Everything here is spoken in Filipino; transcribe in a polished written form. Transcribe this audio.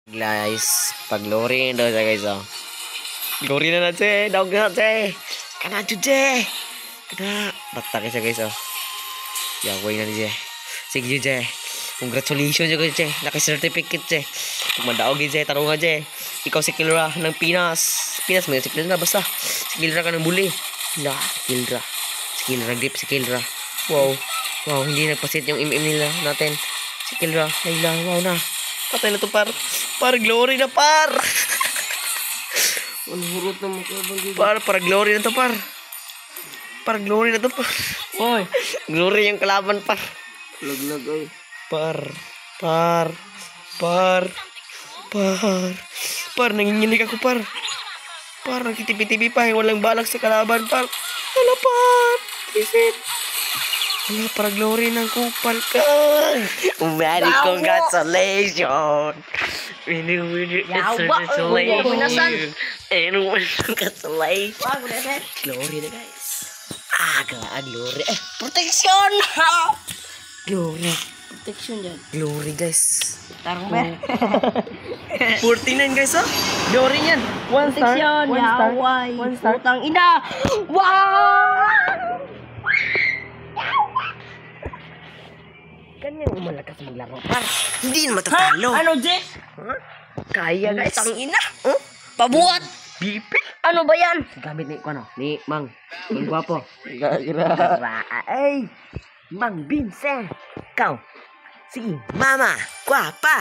Guys, pag-glory daw siya guys oh. Glory na je, daog na je. Kana je. Kana bata siya guys oh. Yaway na je. Sige je. Congratulations je je. Naka-certificate je. Kumadaog je, tarunga je. Ikaw si Kilra ng Pinas. Pinas mo si Kilra basta. Si Kilra ka ng buli. La, Kilra. Si Kilra grip si Kilra. Wow. Wow, hindi nagpasit yung nila natin. Si Kilra, layla, wow na. Patay na to par. Par glory na par. Ang hurot na mukha bang Par glory na to par. Par glory na to par. Oy, Glory yung kalaban par. laglag ay. Par. Par nanginginig ako par. Par nagtitipi-tipi pa walang balak sa kalaban par. Wala par. Visit. Wala para glory ng kupal ka. Very congratulations. Really, congratulations. Congratulations. Glory na guys. Glory. Protection. Glory. Protection dyan. Glory guys. Tarong ba? 49 guys oh. Glory yan. One star. Protection. One star. Yaway. One star. Putang ina. Wow! Kanyang malakas maglaro par. Hindi na matatalo. Ano, Je? Kaya guys. Putang ina. Pabuhat. Bipi. Ano ba yan? Gamit ni ko ano? Ni Mang. Mang gwapo. Gagra. Ay. Mang Vincent. Kau. Si Mama. Guapa.